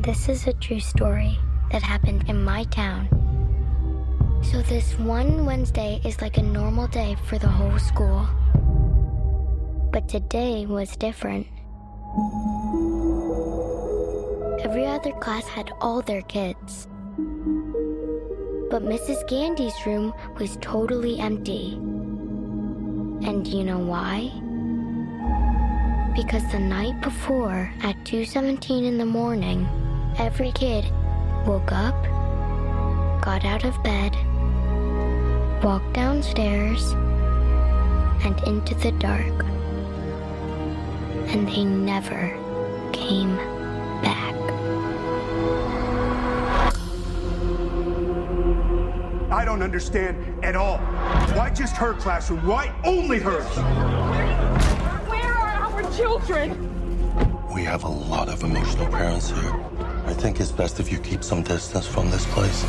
This is a true story that happened in my town. So this one Wednesday is like a normal day for the whole school. But today was different. Every other class had all their kids. But Mrs. Gandy's room was totally empty. And you know why? Because the night before, at 2:17 in the morning, every kid woke up, got out of bed, walked downstairs, and into the dark. And they never came back. I don't understand at all. Why just her classroom? Why only hers? Where are our children? We have a lot of emotional parents here. I think it's best if you keep some distance from this place.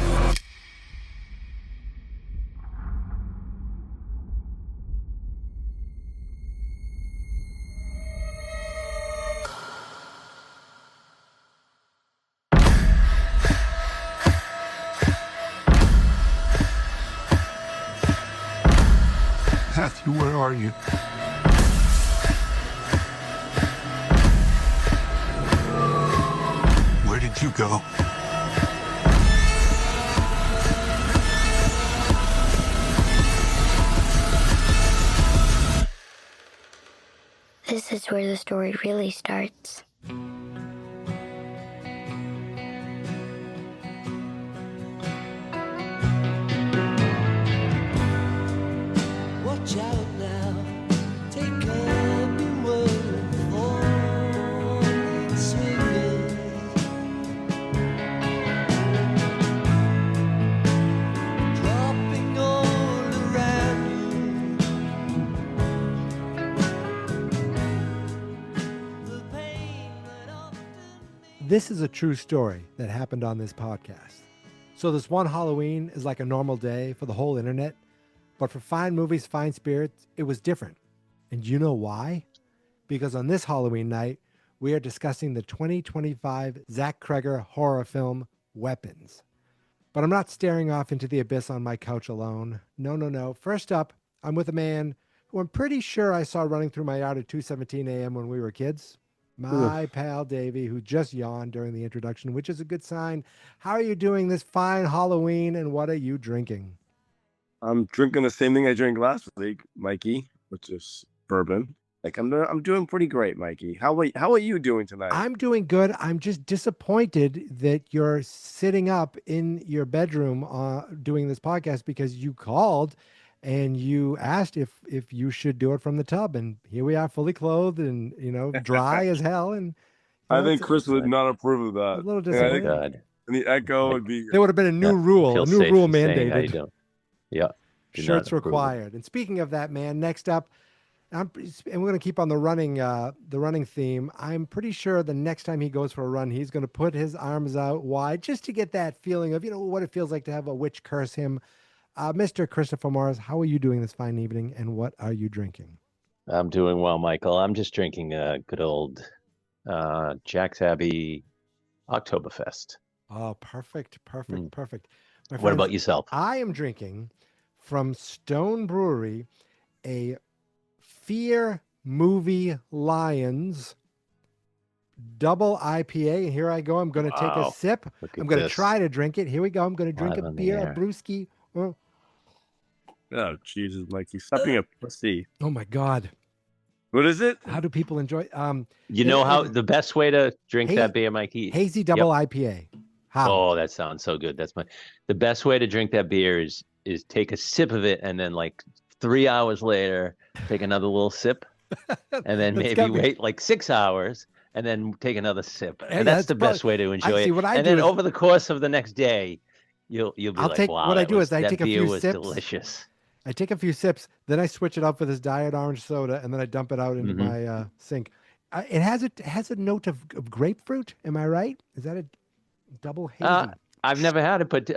Matthew, where are you? Where did you go? This is where the story really starts. Watch out now, take up your word for swingers. Dropping all around you. The pain that often This is a true story that happened on this podcast. So this one Halloween is like a normal day for the whole internet, but for Fine Movies, Fine Spirits, it was different. And you know why? Because on this Halloween night, we are discussing the 2025 Zach Cregger horror film, Weapons. But I'm not staring off into the abyss on my couch alone. No. First up, I'm with a man who I'm pretty sure I saw running through my yard at 2:17 a.m. when we were kids. My pal Davey, who just yawned during the introduction, which is a good sign. How are you doing this fine Halloween, and what are you drinking? I'm drinking the same thing I drank last week, Mikey, which is bourbon. Like I'm doing pretty great, Mikey. How are you doing tonight? I'm doing good. I'm just disappointed that you're sitting up in your bedroom doing this podcast, because you called and you asked if you should do it from the tub, and here we are, fully clothed and dry as hell. And I think Chris would not approve of that. a little Yeah, I think- disappointed. and the echo would be. There would have been a new rule, Feel a new safe rule in saying how you mandated. doing. Yeah. Do not Shirts approve. required. And speaking of that, man, next up, and we're going to keep on the running theme. I'm pretty sure the next time he goes for a run, he's going to put his arms out wide just to get that feeling of, what it feels like to have a witch curse him. Mr. Christopher Morris, how are you doing this fine evening, and what are you drinking? I'm doing well, Michael. I'm just drinking a good old Jack's Abbey Oktoberfest. Oh, perfect. My What friends, about yourself? I am drinking from Stone Brewery a Fear Movie Lions double IPA. And here I go. I'm going to take a Wow. sip. Look at I'm going to this. try to drink it. Here we go. I'm going to drink Live a on the beer, a air. brewski. Oh, Oh Jesus, Mikey, stop being a pussy. oh my God. What is it? How do people enjoy You know how the best way to drink Hey- that beer, Mikey? hazy double IPA? How? Oh, that sounds so good. The best way to drink that beer is take a sip of it, and then like 3 hours later, take another little sip, and then That's maybe got me. wait like 6 hours, and then take another sip. Yeah, And that's that's the best way to enjoy see, it. what I And do then is- over the course of the next day, you'll be I'll like, take- wow, what I that do was- is I that take a beer few was sips. delicious. I take a few sips, then I switch it up with this diet orange soda, and then I dump it out into Mhm. my sink. It has a note of grapefruit. Am I right? Is that a double hazy? I've never had it, but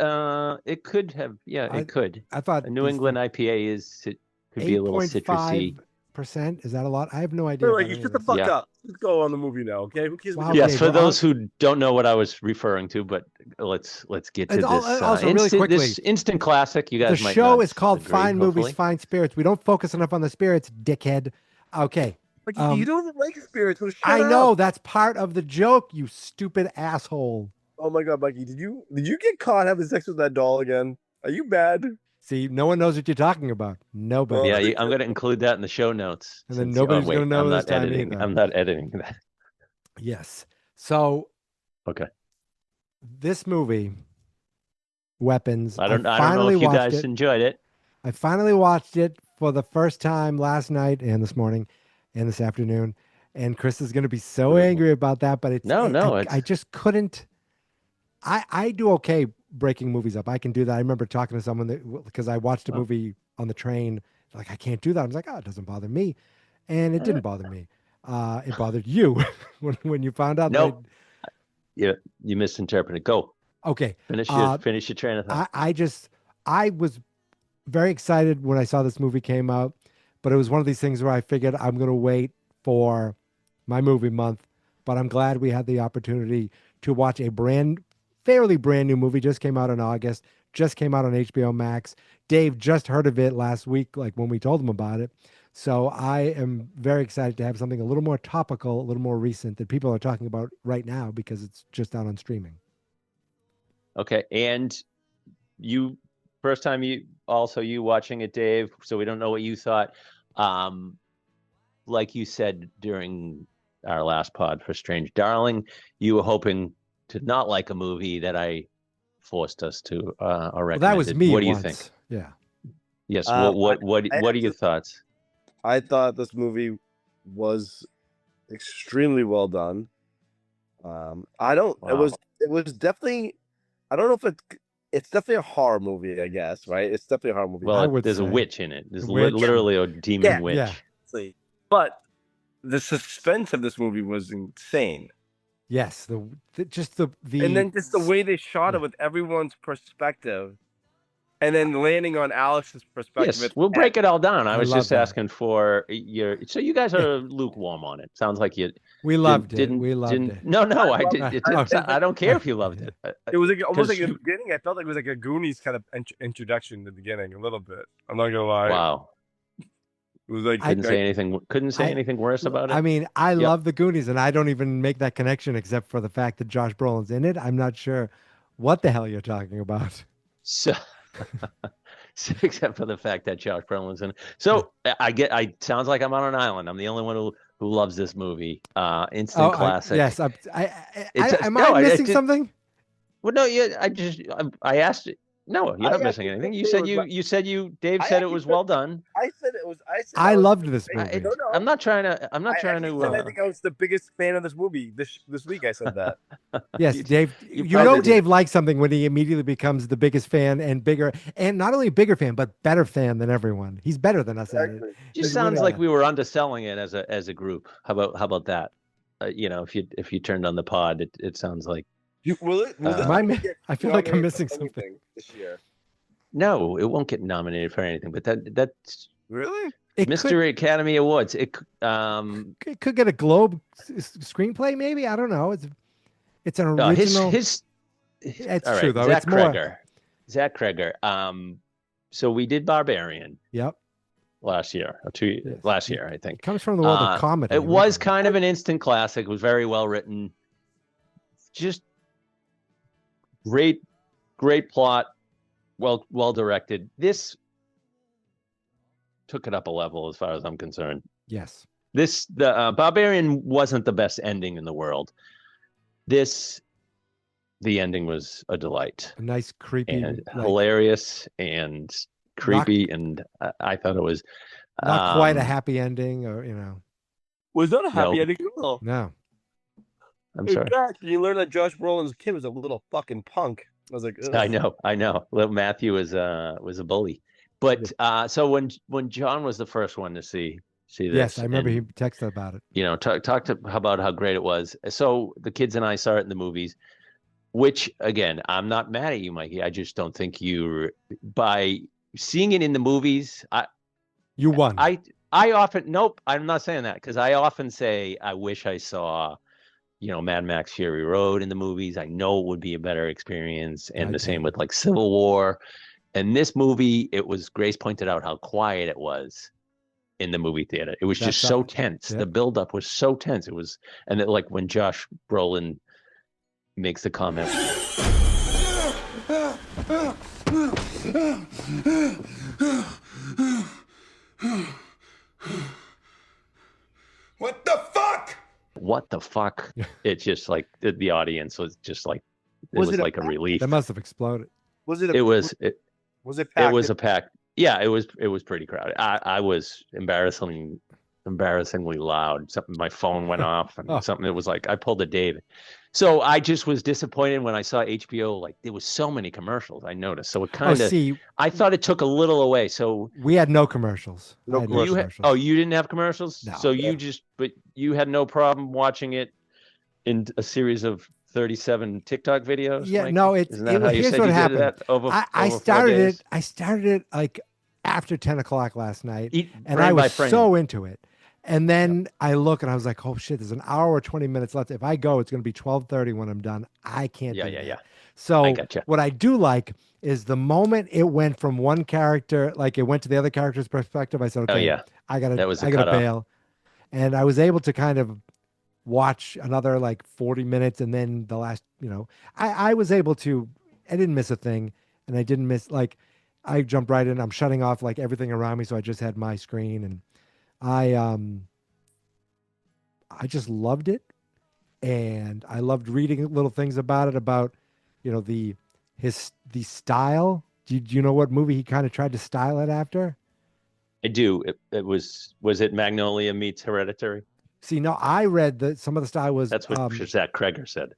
it could have. Yeah, I- it could. I thought A New England IPA could be a little citrusy. Is that a lot? I have no idea. They're like, about you any shut of the this. fuck Yeah. up. Let's go on the movie now, okay? Who cares? Wow, What okay, Yes, for well, those who don't know what I was referring to, but let's get to And this also, really quickly, this instant classic. You guys the might show not is called agree, Fine Movies, hopefully. Fine Spirits. We don't focus enough on the spirits, dickhead. Okay. Like, you don't even like spirits, so shut I up. know that's part of the joke, you stupid asshole. Oh my god, Mikey, did you get caught having sex with that doll again? Are you bad? See, no one knows what you're talking about. Nobody. Yeah, I'm going to include that in the show notes. And then since- nobody's wait, gonna know I'm this not time editing. either. I'm not editing that. Yes. So Okay. this movie, Weapons. I don't know finally if you watched guys it. enjoyed it. I finally watched it for the first time last night and this morning and this afternoon. And Chris is going to be so angry about that, but I just couldn't. I do okay breaking movies up. I can do that. I remember talking to someone because I watched a movie on the train. Like, I can't do that. I was like, oh, it doesn't bother me. And it didn't bother me. It bothered you when you found out. Nope. You misinterpreted. Go. Okay. Finish your train of thought. I was very excited when I saw this movie came out, but it was one of these things where I figured I'm going to wait for my movie month, but I'm glad we had the opportunity to watch a fairly brand new movie. Just came out in August, just came out on HBO Max. Dave just heard of it last week, like when we told him about it. So I am very excited to have something a little more topical, a little more recent that people are talking about right now because it's just out on streaming. Okay. And first time you watching it, Dave, so we don't know what you thought. Like you said during our last pod for Strange Darling, you were hoping to not like a movie that I forced us to or recommended. Well, that was me. What do you once. think? Yeah. Yes. What are your thoughts? I thought this movie was extremely well done. It was definitely. I don't know if it's definitely a horror movie. I guess, right? It's definitely a horror movie. Well, there's a witch in it. There's witch. literally a demon witch. Yeah. But the suspense of this movie was insane. Yes, the and then just the way they shot it with everyone's perspective, and then landing on Alex's perspective. Yes, we'll break it all down. I was just that. asking for your. So you guys are lukewarm on it. Sounds like you. We loved it. We loved it. No, I did. I don't care if you loved it. It was almost like in the beginning. I felt like it was like a Goonies kind of introduction in the beginning, a little bit. I'm not gonna lie. Wow. It was like Couldn't say anything worse about it. I mean, I love the Goonies, and I don't even make that connection except for the fact that Josh Brolin's in it. I'm not sure what the hell you're talking about. So except for the fact that Josh Brolin's in it. So I sounds like I'm on an island. I'm the only one who loves this movie. Instant classic. Yes. Am I missing something? Well, no. Yeah. I asked it. No, you're not missing anything. Dave said it was well done. I said it was. I loved this movie. I'm not trying to. I think I was the biggest fan of this movie this week. I said that. Yes, Dave. Dave likes something when he immediately becomes the biggest fan and bigger, and not only bigger fan but better fan than everyone. He's better than us at it. Just sounds like we were underselling it as a group. How about that? If you turned on the pod, it sounds like. I feel like I'm missing something this year. No, it won't get nominated for anything. But that's really Mystery Academy Awards. It could get a Globe screenplay, maybe. I don't know. It's an original. It's right. True though. Zach Cregger. So we did Barbarian. Yep. Last year or 2 years. Last year, I think. It comes from the world of comedy. It was kind of an instant classic. It was very well written. Just great plot, well directed. This took it up a level as far as I'm concerned. Yes. The Barbarian wasn't the best ending in the world. The ending was a delight. A nice, creepy, and hilarious and creepy, and I thought it was not quite a happy ending, or was that a happy ending at all? No. I'm sorry. In fact, you learn that Josh Brolin's kid was a little fucking punk. I was like, ugh. I know. Little Matthew was a bully, but so when John was the first one to see this, yes, I remember he texted about it. Talked about how great it was. So the kids and I saw it in the movies, which again, I'm not mad at you, Mikey. I just don't think by seeing it in the movies, you won. I Nope, I'm not saying that because I often say I wish I saw, Mad Max Fury Road in the movies. I know it would be a better experience, and the same with like Civil War. And this movie, Grace pointed out how quiet it was in the movie theater. It was just so tense. The buildup was so tense. And then like when Josh Brolin makes the comment. What the fuck? What the fuck? It's just like the audience was just like it was like a relief. That must have exploded. Was it? It was packed? It was a pack. Yeah, it was pretty crowded. I was embarrassingly loud. Something, my phone went off, and something. It was like I pulled a Dave. So I just was disappointed when I saw HBO. Like there was so many commercials. I noticed. So it kind of. I thought it took a little away. So we had no commercials. No commercials. You didn't have commercials. No. So but you had no problem watching it in a series of 37 TikTok videos. Yeah, Mike? No, Isn't that how you here's said what you happened. Did that I started it like after 10 o'clock last night, and I was so into it. And then I look and I was like, oh shit, there's an hour or 20 minutes left. If I go, it's going to be 12:30 when I'm done. I can't do that. So what I do like is the moment it went from one character, like it went to the other character's perspective, I said, okay, I gotta bail. And I was able to kind of watch another like 40 minutes. And then the last, I was able to, I didn't miss a thing. And I didn't miss, like, I jumped right in. I'm shutting off like everything around me. So I just had my screen, and I just loved it, and I loved reading little things about it, about the style. Do you know what movie he kind of tried to style it after? I do. It was it Magnolia meets Hereditary? See, no, I read that some of the style was that's what Zach Cregger said.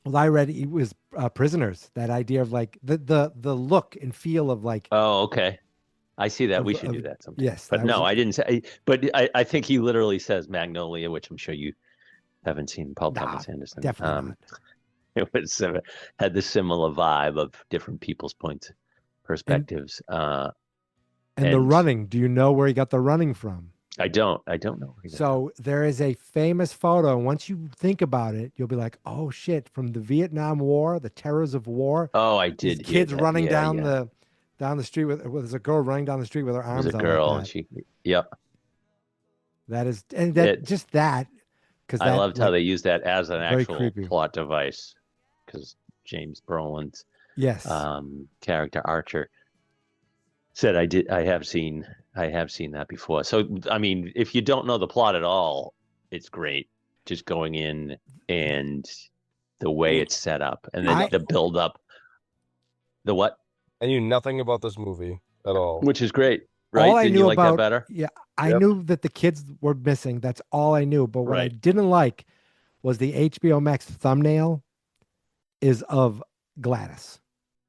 Well, I read it was Prisoners. That idea of like the look and feel of like. Oh, okay. I see that. We should do that sometime. Yes. But no, I didn't say. But I think he literally says Magnolia, which I'm sure you haven't seen. Paul Thomas Anderson. Definitely not. It was had the similar vibe of different people's perspectives. And the running. Do you know where he got the running from? I don't know. So there is a famous photo. And once you think about it, you'll be like, oh shit, from the Vietnam War, the terrors of war. Oh, I did. Kids running down the street with there's a girl running down the street with her arms out. There's a girl, like and she. Yep. That is, and that just that. Because I loved how they used that as an actual creepy plot device. Because James Brolin's character Archer said, I have seen that before. So I mean, if you don't know the plot at all, it's great. Just going in and the way it's set up, and then the build up. The what? I knew nothing about this movie at all, which is great. Right? All I Did knew you like about, that better? Yeah, I knew that the kids were missing. That's all I knew. But what I didn't like was the HBO Max thumbnail is of Gladys.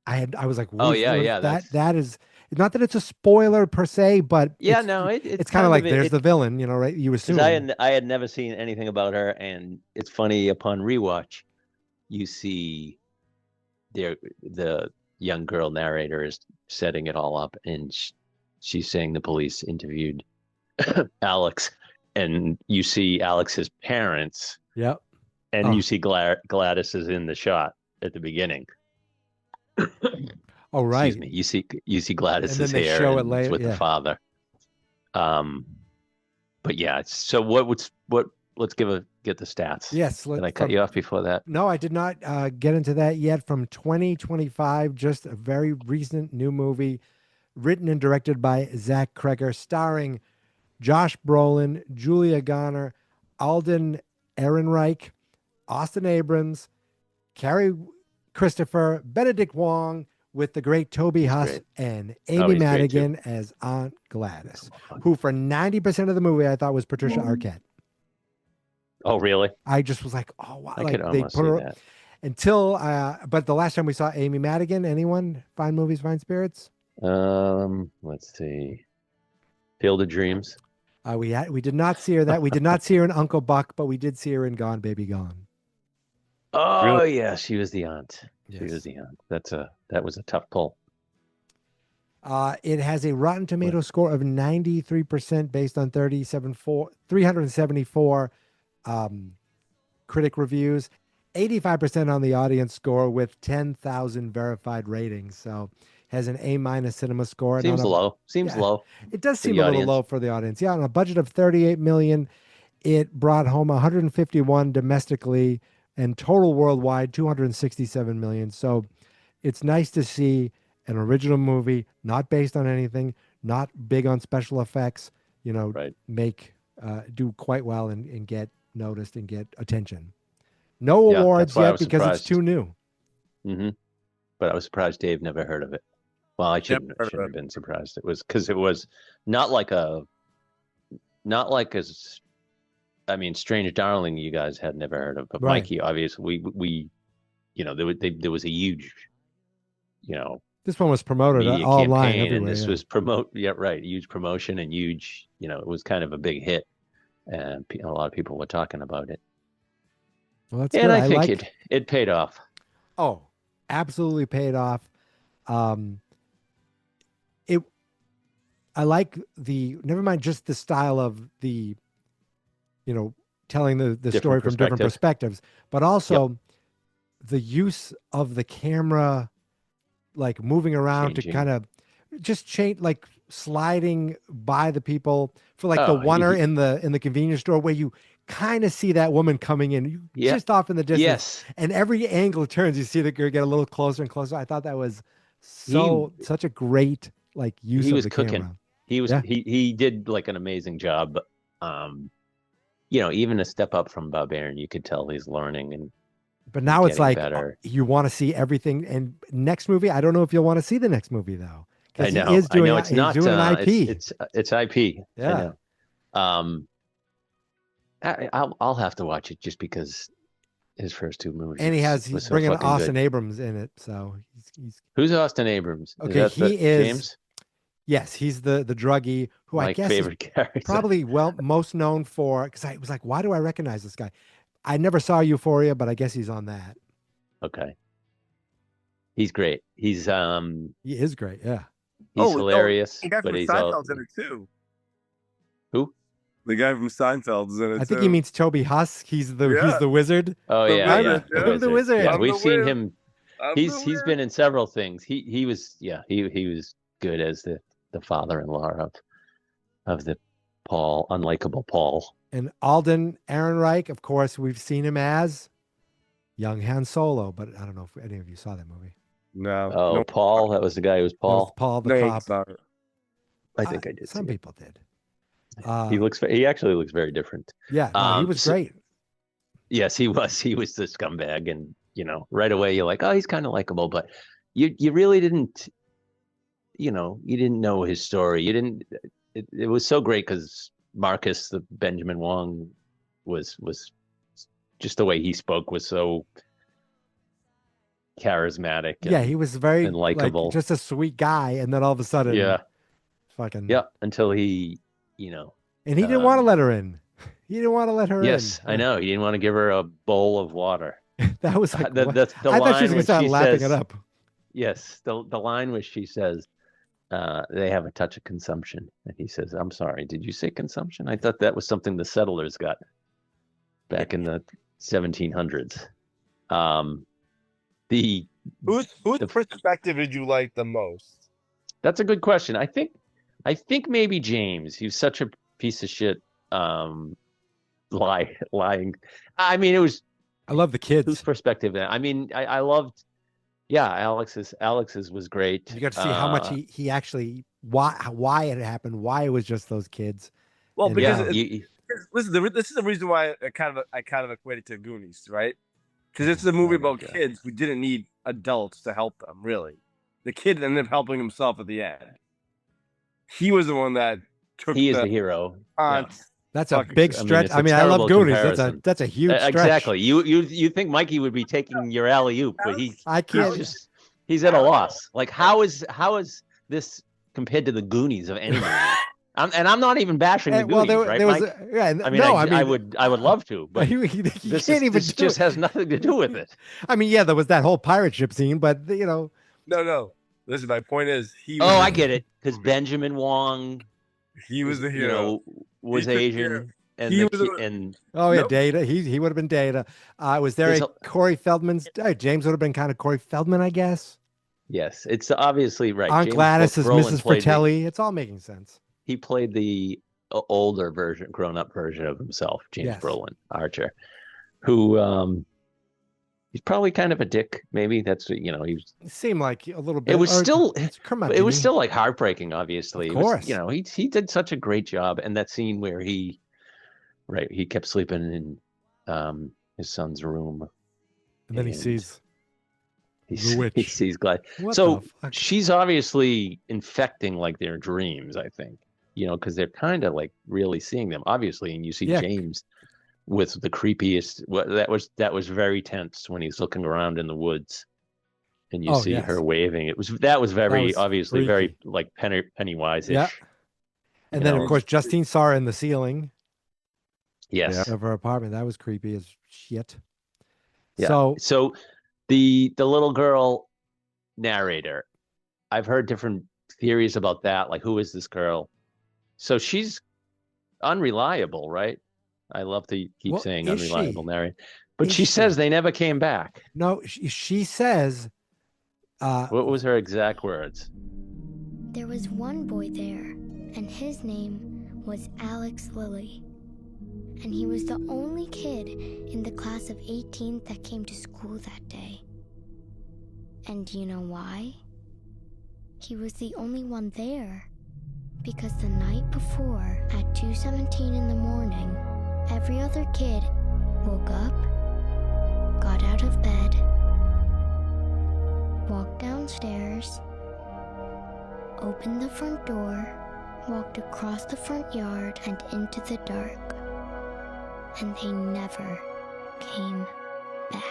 I was like, oh yeah. That is not that it's a spoiler per se, but it's kind of like there's the villain, right? You assume. I had never seen anything about her, and it's funny, upon rewatch, you see the young girl narrator is setting it all up, and she's saying the police interviewed Alex, and you see Alex's parents. Yep. And you see Gladys is in the shot at the beginning. Oh, right. Excuse me. You see Gladys's hair show it later, with the father. But yeah, so let's get the stats. Yes. Did I cut you off before that? No, I did not get into that yet. From 2025, just a very recent new movie written and directed by Zach Cregger, starring Josh Brolin, Julia Garner, Alden Ehrenreich, Austin Abrams, Carrie Christopher, Benedict Wong, with the great Toby Huss and Amy Madigan as Aunt Gladys, who for 90% of the movie I thought was Patricia Arquette. Oh, really? I just was like, oh, wow. I could almost see that. Until, but the last time we saw Amy Madigan, anyone? Fine Movies, Fine Spirits? Let's see. Field of Dreams. We did not see her that. We did not see her in Uncle Buck, but we did see her in Gone, Baby Gone. Oh, really? Yeah, she was the aunt. Yes. She was the aunt. That was a tough pull. It has a Rotten Tomato score of 93% based on 374 critic reviews, 85% on the audience score with 10,000 verified ratings. So has an A- cinema score. Seems low. Seems low. It does for seem the a little audience. low for the audience. Yeah, on a budget of 38 million, it brought home 151 domestically and total worldwide 267 million. So it's nice to see an original movie, not based on anything, not big on special effects, Right. do quite well and get noticed and get attention. No Yeah, awards that's why I yet was because it's surprised. too new. Mm-hmm. But I was surprised Dave never heard of it. Well, I shouldn't have been surprised. It was because it was not like Strange Darling. You guys had never heard of, but Right. Mikey, obviously, we there was a huge, This one was promoted media online campaign, everywhere. and this yeah. was huge promotion and huge. It was kind of a big hit, and a lot of people were talking about it. Well, that's And good. I think it paid off. Oh, absolutely paid off. I like never mind just the style of the, telling the story from different perspectives, but also the use of the camera, like moving around to kind of just change, like sliding by the people for like the oneer in the convenience store where you kind of see that woman coming in just off in the distance. Yes. And every angle it turns, you see the girl get a little closer and closer. I thought that was such a great use he of was the cooking. camera. He did like an amazing job. Even a step up from Barbarian, you could tell he's learning But now it's like better. You want to see everything. And next movie, I don't know if you'll want to see the next movie though. I know. He is doing, it's not doing an IP. It's IP. Yeah. I know. I'll have to watch it just because his first two movies. And he's so bringing fucking Austin good. Abrams in it, so he's Who's Austin Abrams? Okay, he is James. Yes, he's the druggie who My I guess favorite is character. probably most known for, because I was like, why do I recognize this guy? I never saw Euphoria, but I guess he's on that. Okay. He's great. He is great. Yeah. He's hilarious. The guy but from he's Seinfeld's in it too. Who? The guy from Seinfeld's in it. I think he means Toby Huss. He's the wizard. Oh The yeah, wizard, yeah. I'm the wizard. Yeah, I'm we've the seen wizard. him. He's been in several things. He was was good as the father-in-law of the unlikable Paul. And Alden Ehrenreich, of course, we've seen him as young Han Solo, but I don't know if any of you saw that movie. No. Oh, no. Paul. That was the guy who was That was Paul. Paul the No, cop. it's not. I think I did. Some see it. people did. He actually looks very different. Yeah, no, he was great. Yes, he was. He was the scumbag, and right away you're like, oh, he's kind of likable, but you really didn't. You didn't know his story. You didn't. It was so great because Marcus, the Benjamin Wong, was just the way he spoke was so charismatic. Yeah, he was very and likable. just a sweet guy, and then all of a sudden, fucking until he, and he didn't want to let her in. He didn't want to let her in. Yes, I know. He didn't want to give her a bowl of water. That was like, the I line thought she was gonna start lapping says, it up. Yes, the line where she says, they have a touch of consumption, and he says, "I'm sorry, did you say consumption? I thought that was something the settlers got back in the 1700s." Whose perspective did you like the most? That's a good question. I think maybe James. He was such a piece of shit. Lying. I mean, it was. I love the kids. Whose perspective? I mean, I loved. Yeah, Alex's was great. You got to see how much he actually why it happened, why it was just those kids. Well, And, because Yeah, this is the reason why I kind of equated to Goonies, right? Because it's a movie about kids who didn't need adults to help them. Really, the kid ended up helping himself at the end. He was the one that took. He is the hero. aunt. That's a Fucking- big I mean, stretch. it's I a mean, I love terrible Goonies. comparison. That's a huge stretch. Exactly. You think Mikey would be taking your alley oop, but I can't. he's at a loss. Like how is this compared to the Goonies of any movie? I'm not even bashing the Goonies, right, Mike? I mean, I would love to, but you this can't even this do just it. has nothing to do with it. I mean, yeah, there was that whole pirate ship scene, but No. Listen, my point is he. Oh, Was I get it. Because Benjamin Wong, He was the you hero. know, was He took care- Asian, and he the was the- and Oh yeah, Nope. Data. He would have been Data. Was there There's a Corey Feldman's? James would have been kind of Corey Feldman, I guess. yes, it's obviously right. Aunt James Gladys is Brolin Mrs. played Fratelli. It's all making sense. he played the older version, grown-up version of himself, James Yes. Brolin, Archer, who he's probably kind of a dick. Maybe that's It seemed like a little bit. It was or still come it was still like heartbreaking. Obviously, Of It was, course. he did such a great job, and that scene where he kept sleeping in his son's room, and then he and sees he the witch. sees Glad. What So the fuck? she's obviously infecting like their dreams. I think because they're kind of like really seeing them obviously, and you see Yeah. James with the creepiest. That was very tense when he's looking around in the woods, and you see yes. her waving. That was very was obviously very freaky. like Pennywise-ish. Yeah. And then, of course, Justine saw her in the ceiling Yes. of her apartment. That was creepy as shit. Yeah. So the little girl narrator, I've heard different theories about that. Like, who is this girl? So she's unreliable, right? I love to keep Well, saying is unreliable she? narrator. But Is she she? says they never came back. no, she says, What was her exact words? There was one boy there, and his name was Alex Lilly. And he was the only kid in the class of 18 that came to school that day. And do you know why? He was the only one there. Because the night before, at 2:17 in the morning, every other kid woke up, got out of bed, walked downstairs, opened the front door, walked across the front yard and into the dark. And they never came back.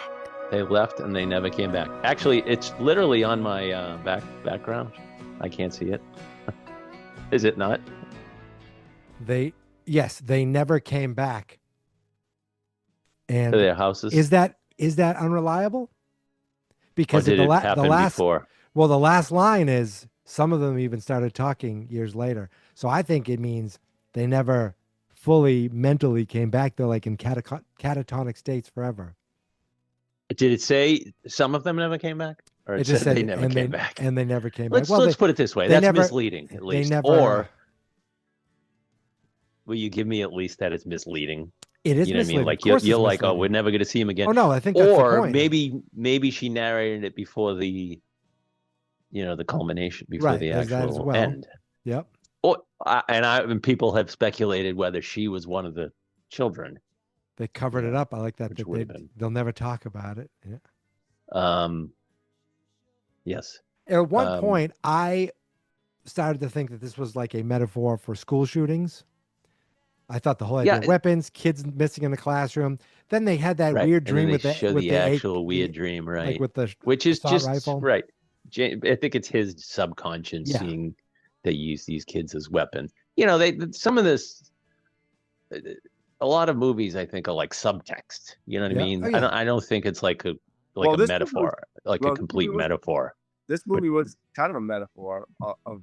They left and they never came back. Actually, it's literally on my background. I can't see it. Is it not? they never came back. And To their houses? is that unreliable? Or Because did the it happen last before? well, the last line is some of them even started talking years later. So I think it means they never fully mentally came back. They're like in catatonic states forever. Did it say some of them never came back? Or It just said they never came back? and they never came Let's back. Well, let's put it this way. they That's never- misleading, at they least. never- Or will you give me at least that it's misleading? it is You know what I misleading. mean? Like Of course you're it's like, oh, misleading. we're never going to see him again. Oh no, I think that's the Or point. maybe she narrated it before the, the culmination, before Right, the there's that as actual well. end. Yep. And people have speculated whether she was one of the children. They covered it up. I like that. Which That would have been. they'll never talk about it. Yeah. Yes. At one point, I started to think that this was like a metaphor for school shootings. I thought the whole idea of weapons, kids missing in the classroom. Then they had that Right. weird And then dream they with the show with the the actual weird dream, right? like with the which is assault just rifle. right. I think it's his subconscious Yeah. seeing they use these kids as weapons. Some of this, a lot of movies I think are like subtext. You know what I Yeah. mean? Oh, yeah. I don't think it's like a Well, this movie metaphor, was- a complete metaphor. This movie was kind of a metaphor of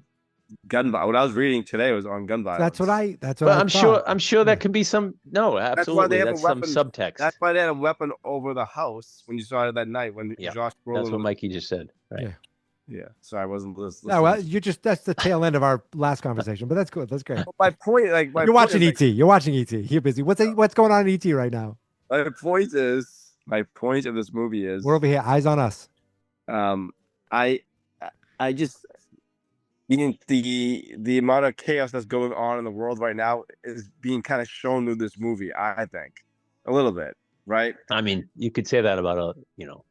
gun violence. What I was reading today was on gun violence. That's what I. That's what Well, I I'm thought. sure that can be some. No, absolutely, have a that's some weapon- subtext. That's why they had a weapon over the house when you saw it that night when Yeah, Josh Brolin. That's what was- Mikey just said. Right. Yeah. Yeah, so I wasn't listening. No, well, that's the tail end of our last conversation, but that's good. That's great. My point, You're watching ET. You're watching ET. You're busy. What's going on in ET right now? My point of this movie is We're over here, eyes on us. I just meaning the amount of chaos that's going on in the world right now is being kind of shown through this movie. I think a little bit, right? I mean, you could say that about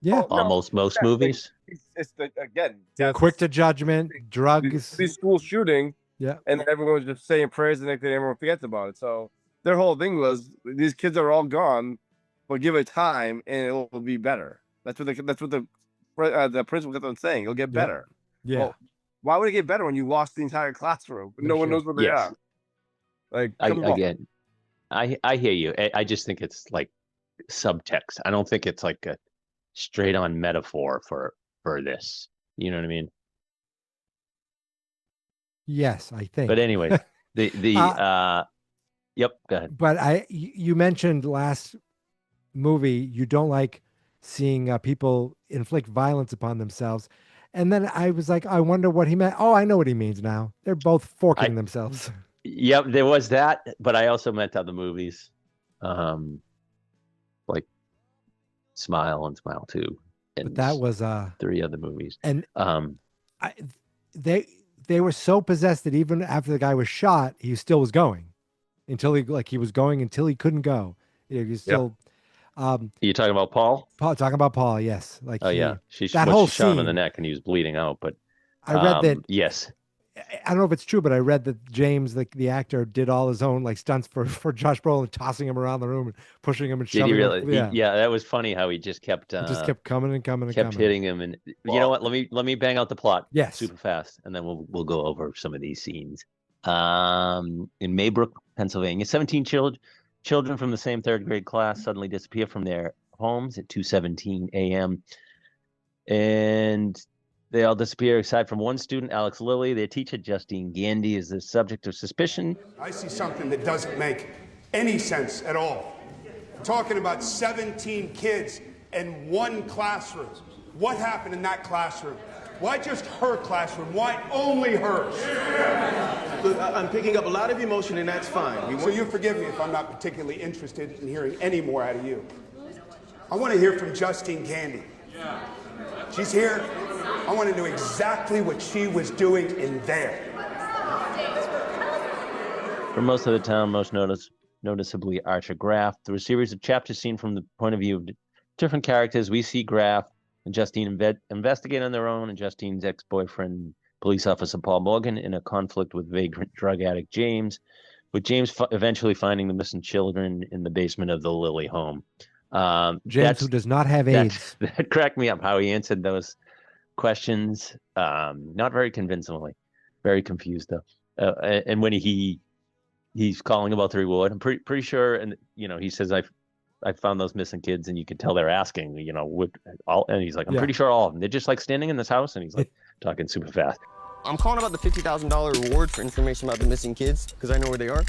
Yeah. almost most movies. It's again Quick to judgment, drugs. These school shooting, Yeah. and everyone was just saying prayers and then everyone forgets about it. So their whole thing was these kids are all gone, but give it time and it will be better. That's what the principal kept on saying. It'll get better. Yeah. Well, why would it get better when you lost the entire classroom? No one sure. knows where they Yes. are. Like, come on. Again, I hear you. I just think it's like subtext. I don't think it's like a straight on metaphor for this. You know what I mean? Yes, I think. But anyways, yep, go ahead. But you mentioned last movie you don't like seeing people inflict violence upon themselves. And then I was like, I wonder what he meant. Oh, I know what he means now. They're both forking themselves. Yep, there was that, but I also meant other movies, like Smile and Smile 2, and But that was 3 other movies. And they were so possessed that even after the guy was shot, he still was going until he was going until he couldn't go. He still. You talking about Paul? Talking about Paul, yes. Like yeah, she shot him in the neck and he was bleeding out. But I read that. Yes. I don't know if it's true, but I read that James, the actor, did all his own like stunts for Josh Brolin, tossing him around the room and pushing him and Did shoving he really? him. Yeah, that was funny how he just kept coming and coming and kept coming. hitting him. And you know what? Let me bang out the plot. Yes, super fast, and then we'll go over some of these scenes. In Maybrook, Pennsylvania, 17 children from the same third grade class suddenly disappear from their homes at 2:17 a.m. and they all disappear except from one student, Alex Lilly. Their teacher, Justine Gandy, is the subject of suspicion. I see something that doesn't make any sense at all. We're talking about 17 kids in one classroom. What happened in that classroom? Why just her classroom? Why only hers? Look, I'm picking up a lot of emotion, and that's fine. So you forgive me if I'm not particularly interested in hearing any more out of you. I want to hear from Justine Gandy. She's here. I want to know exactly what she was doing in there. For most of the town, most noticeably Archer Graff. Through a series of chapters seen from the point of view of different characters, we see Graff and Justine investigate on their own, and Justine's ex-boyfriend, police officer Paul Morgan, in a conflict with vagrant drug addict James, with James eventually finding the missing children in the basement of the Lilly home. James, who does not have AIDS. That cracked me up how he answered those questions, not very convincingly, very confused though. And when he's calling about the reward, I'm pretty sure, and he says I found those missing kids, and you can tell they're asking, and he's like, I'm pretty sure all of them. They're just like standing in this house, and he's like talking super fast. I'm calling about the $50,000 reward for information about the missing kids because I know where they are.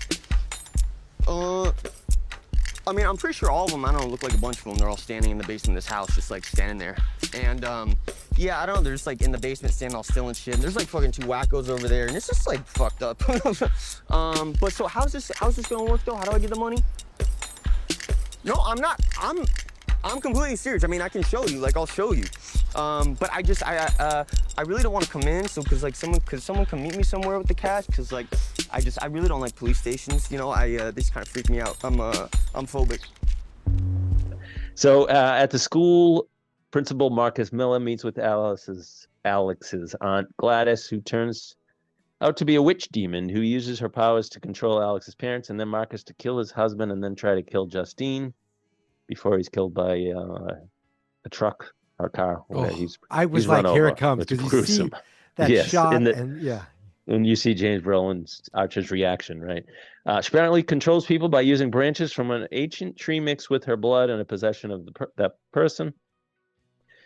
I mean, I'm pretty sure all of them, I don't know, look like a bunch of them. They're all standing in the basement of this house, just like standing there. And yeah, I don't know, they're just like in the basement standing all still and shit. And there's like fucking 2 wackos over there, and it's just like fucked up. But so how's this gonna work though? How do I get the money? No, I'm not. I'm completely serious. I mean, I can show you. Like, I'll show you. But I really don't want to come in. So, could someone come meet me somewhere with the cash? Because like, I really don't like police stations. They just kind of freak me out. I'm phobic. So at the school, Principal Marcus Miller meets with Alex's aunt Gladys, who turns out to be a witch demon who uses her powers to control Alex's parents, and then Marcus to kill his husband and then try to kill Justine before he's killed by a truck or car. I was like, here it comes, because you see that shot, and you see James Brolin's Archer's reaction, right? She apparently controls people by using branches from an ancient tree mixed with her blood and a possession of that person.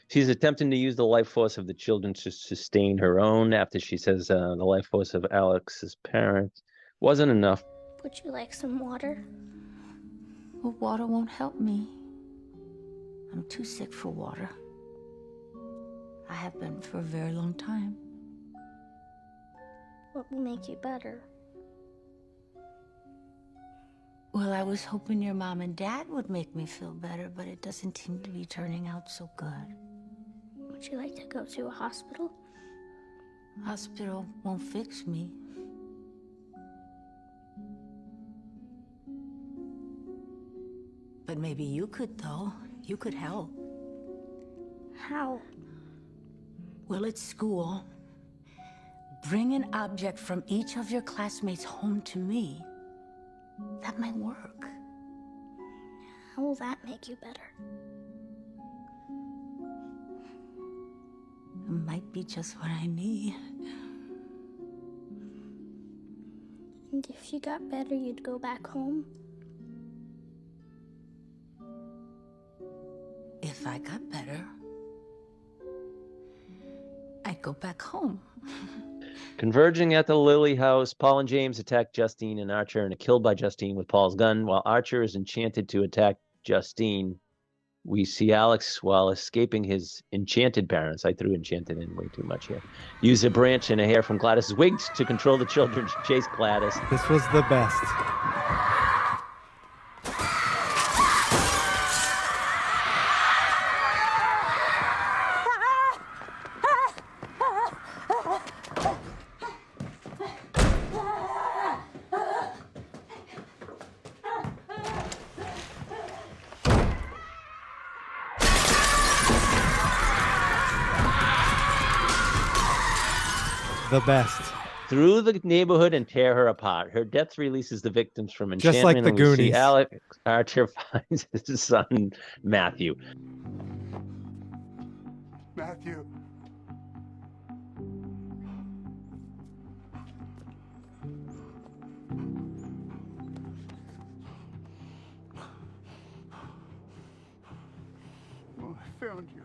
She's attempting to use the life force of the children to sustain her own after she says the life force of Alex's parents wasn't enough. Would you like some water? Well, water won't help me. I'm too sick for water. I have been for a very long time. What will make you better? Well, I was hoping your mom and dad would make me feel better, but it doesn't seem to be turning out so good. Would you like to go to a hospital? Hospital won't fix me. But maybe you could, though. You could help. How? Well, at school, bring an object from each of your classmates home to me. That might work. How will that make you better? It might be just what I need. And if you got better, you'd go back home? If I got better, I'd go back home. Converging at the Lily House, Paul and James attack Justine and Archer and are killed by Justine with Paul's gun. While Archer is enchanted to attack Justine, we see Alex, while escaping his enchanted parents, I threw enchanted in way too much here, use a branch and a hair from Gladys's wig to control the children to chase Gladys. This was the best. The best. Through the neighborhood and tear her apart. Her death releases the victims from enchantment. Just like the and we see Goonies. Alex Archer finds his son Matthew. Matthew. Oh, I found you.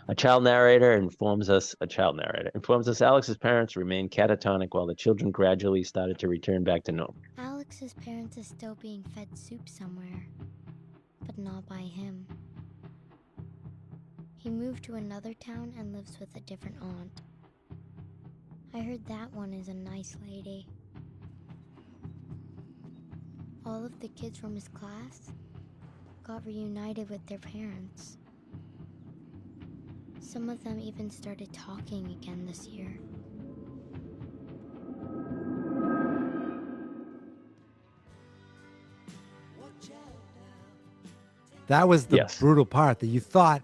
A child narrator informs us Alex's parents remain catatonic while the children gradually started to return back to normal. Alex's parents are still being fed soup somewhere, but not by him. He moved to another town and lives with a different aunt. I heard that one is a nice lady. All of the kids from his class got reunited with their parents. Some of them even started talking again this year. That was the brutal part, that you thought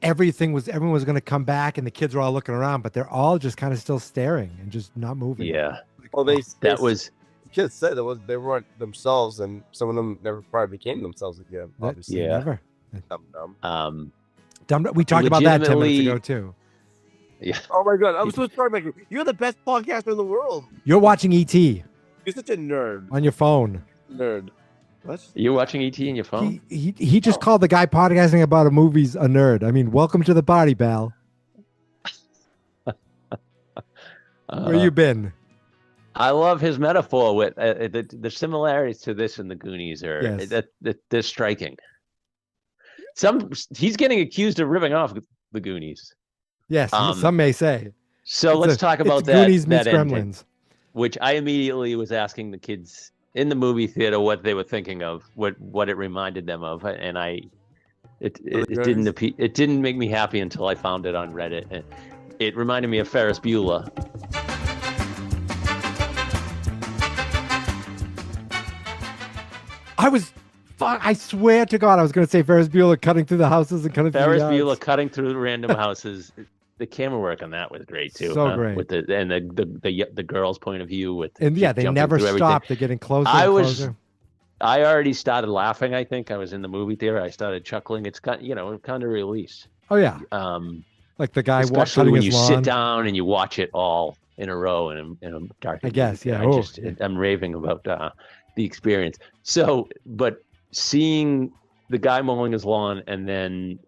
everyone was going to come back and the kids were all looking around, but they're all just kind of still staring and just not moving. Yeah. Well, was kids said they weren't themselves, and some of them never probably became themselves again. Obviously, Never. Dumb. We talked about that 10 minutes ago too. Yeah. Oh my god, I'm so sorry, Mikey. You're the best podcaster in the world. You're watching E.T. You're such a nerd. on your phone. Nerd. What? You're watching ET on your phone? He just called the guy podcasting about a movie's a nerd. I mean, welcome to the party, pal. Where you been? I love his metaphor with the similarities to this and the Goonies are they're striking. He's getting accused of ripping off the Goonies. Yes, some may say. So let's talk about that. Goonies meets that ending, Gremlins. which I immediately was asking the kids in the movie theater what they were thinking of, what it reminded them of, and it didn't make me happy until I found it on Reddit. It reminded me of Ferris Bueller. I swear to God, I was going to say Ferris Bueller cutting through the houses and cutting Ferris through the Bueller cutting through random houses. The camera work on that was great too. So great. With the girl's point of view they never stop. They're getting closer. Closer. I already started laughing. I think I was in the movie theater. I started chuckling. It's kind of release. Oh yeah. Like the guy especially when you lawn. sit down and you watch it all in a row in a dark. I guess yeah. I'm raving about the experience. So, but seeing the guy mowing his lawn and then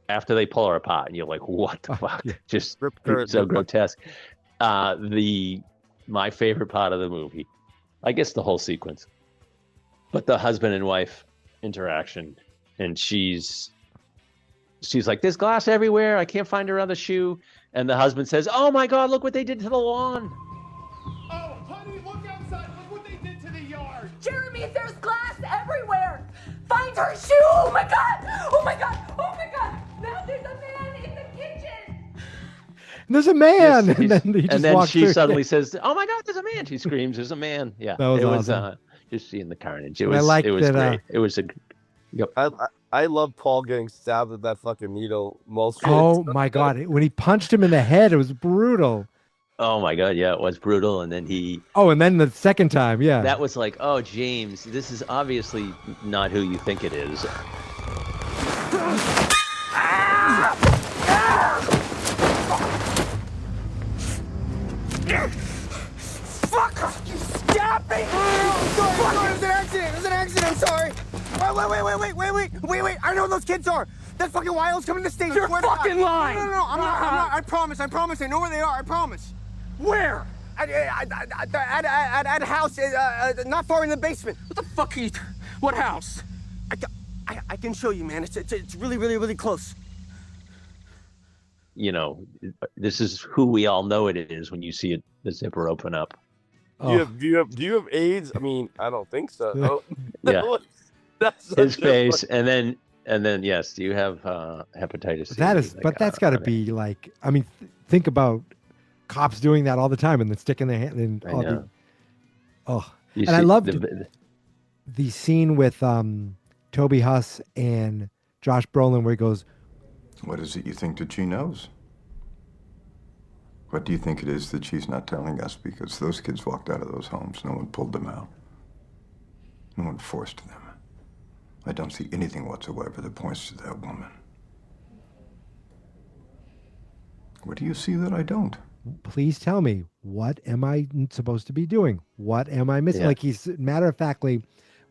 after they pull her apart and you're like, what the fuck? Yeah. Just so grotesque. My favorite part of the movie, I guess the whole sequence, but the husband and wife interaction, and she's like, there's glass everywhere. I can't find her other shoe. And the husband says, oh my God, look what they did to the lawn. Oh, honey, look outside. Look what they did to the yard. Jeremy, there's glass everywhere. Find her shoe. Oh my God. Oh my God. Oh my God. Now there's a man in the kitchen. There's a man. Yes, and then she suddenly says, oh my God, there's a man. She screams, there's a man. Yeah. That was awesome. awesome. Just seeing the carnage. It was great. It was I love Paul getting stabbed with that fucking needle. Oh my God. When he punched him in the head, it was brutal. Oh my God. Yeah, it was brutal. And then and then the second time. Yeah. That was like, oh, James, this is obviously not who you think it is. Fuck! You stabbed me! Sorry, it was an accident. I'm sorry. Wait. I know who those kids are. That fucking Wild's coming to the station. You're fucking lying. No, I'm not. I promise. I know where they are. I promise. Where? At a house not far in the basement. What the fuck are you... What house? I can show you, man. It's really close. You know, this is who we all know it is when you see the zipper open up. Do you have AIDS? I mean, I don't think so. Oh. Yeah. That's His face, and then yes, do you have hepatitis C? That is, but that's got to be like, I mean, think about cops doing that all the time and then sticking their hand in. I loved the scene with Toby Huss and Josh Brolin where he goes, "What is it you think that she knows? What do you think it is that she's not telling us? Because those kids walked out of those homes. No one pulled them out. No one forced them. I don't see anything whatsoever that points to that woman. What do you see that I don't? please tell me, what am I supposed to be doing? What am I missing? Yeah. Like he's matter of factly,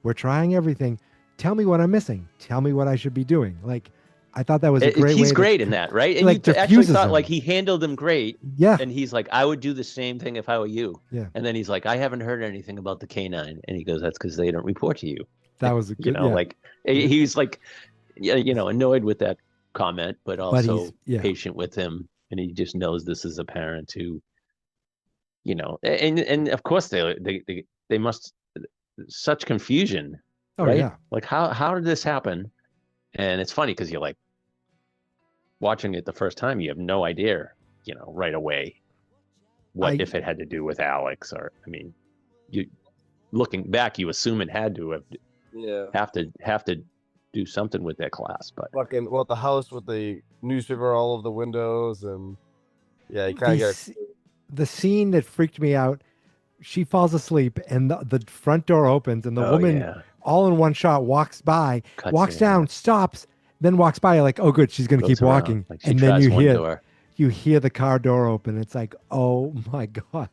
we're trying everything. Tell me what I'm missing. Tell me what I should be doing. Like, I thought that was a great way. He's great in that, right? And like, you actually thought him. like he handled him great. Yeah. And he's like, I would do the same thing if I were you. Yeah. And then he's like, I haven't heard anything about the canine. And he goes, that's because they don't report to you. That was a good, you know, yeah. like he's like, you know, annoyed with that comment, but also patient with him. And he just knows this is a parent who, you know, and of course they must, such confusion. Oh, right? yeah. Like how did this happen? And it's funny because you're like watching it the first time, you have no idea, you know, right away what if it had to do with Alex, or I mean, you looking back, you assume it had to have to do something with their class, but fucking the house with the newspaper all over the windows, and yeah, you kind of get the scene that freaked me out. She falls asleep, and the front door opens, and the woman, all in one shot, walks by, walks down, stops, then walks by. You're like, oh, good, she's going to keep walking. Like she and then tries you hear the car door open. It's like, oh my god!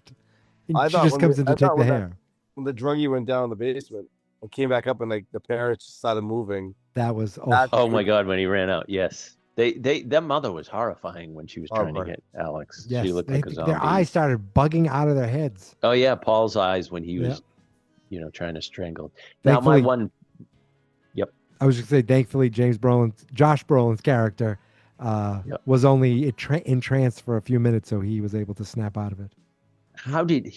And I she thought just when comes the- in to I take thought the when that- hair. when the druggie went down in the basement and came back up, and like the parents started moving. That was oh my god, when he ran out, yes. Their mother was horrifying when she was trying to get Alex. Yes, She looked like a zombie. their eyes started bugging out of their heads. Oh yeah, Paul's eyes when he was, you know, trying to strangle. Now Thankfully- my one, yep. I was just gonna say, thankfully, Josh Brolin's character was only in trance for a few minutes, so he was able to snap out of it. How did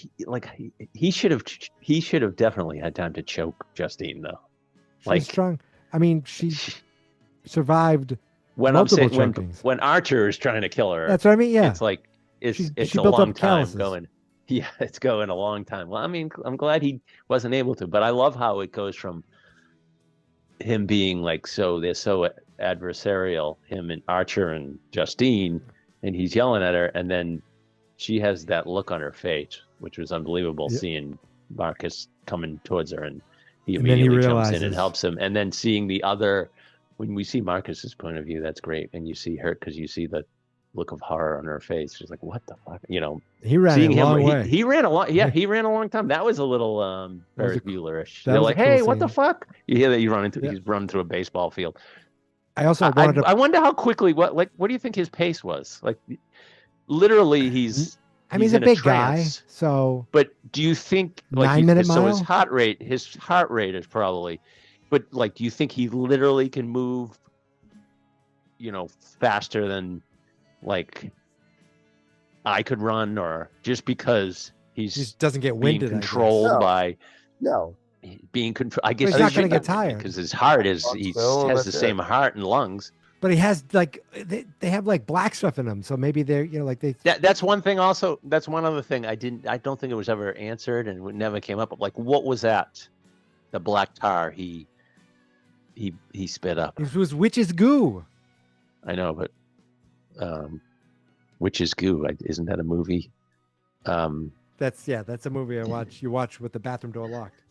he should have definitely had time to choke Justine though. She's strong. I mean, she survived when multiple I'm saying chokings. when Archer is trying to kill her. That's what I mean. Yeah, it's like it's she a built up long time calluses. going. Yeah, it's going a long time. Well, I mean, I'm glad he wasn't able to, but I love how it goes from him being like they're so adversarial, him and Archer and Justine, and he's yelling at her, and then she has that look on her face, which was unbelievable, seeing Marcus coming towards her, and he And then he immediately jumps in realizes- and helps him, and then seeing the other, when we see Marcus's point of view, that's great, and you see her because you see the look of horror on her face. She's like, "What the fuck?" You know, He ran seeing a him, long way. He ran a long, he ran a long time. That was a little Ferris Bueller-ish. that They're was a like, cool "Hey, what the scene. fuck?" You hear that he's running through a baseball field. I also wanted to. I wonder how quickly. What do you think his pace was? Like, literally, he's He's a in big trance. guy, so. But do you think like 9 minute so mile? his heart rate is probably, but like, do you think he literally can move, you know, faster than like I could run, or just because he just doesn't get being winded, I guess. controlled No. by no being controlled? I But guess he's not gonna get tired. because his heart is he Still, has the that's it. same heart and lungs. But he has like they have like black stuff in them, so maybe they're like they. That's one thing. Also, that's one other thing I don't think it was ever answered, and it never came up. Like, what was that? The black tar he spit up. It was witch's goo. I know, but Witch's Goo, isn't that a movie? That's a movie I watch. You watch with the bathroom door locked.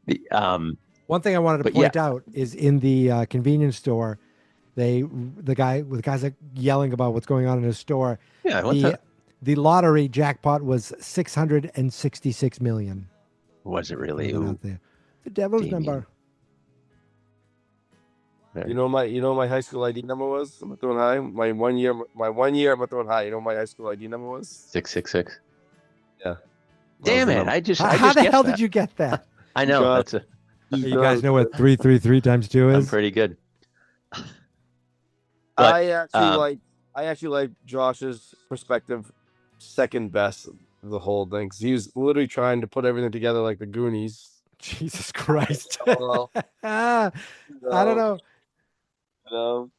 The One thing I wanted to but point yeah. out is in the convenience store, the guys like yelling about what's going on in his store. Yeah, what's up? The lottery jackpot was 666 million. Was it really? Put it Ooh, out there. The devil's Damien. number. You know my high school ID number was? I'm throwing high. My one year I'm throwing high. You know my high school ID number was? 666. Yeah. Damn it! I just How the guessed hell that. did you get that? I know. God. That's a. You guys know what 333 times 2 I'm is? pretty good. I actually like Josh's perspective second best of the whole thing, because he was literally trying to put everything together like the Goonies. Jesus Christ. Well, I don't know. No.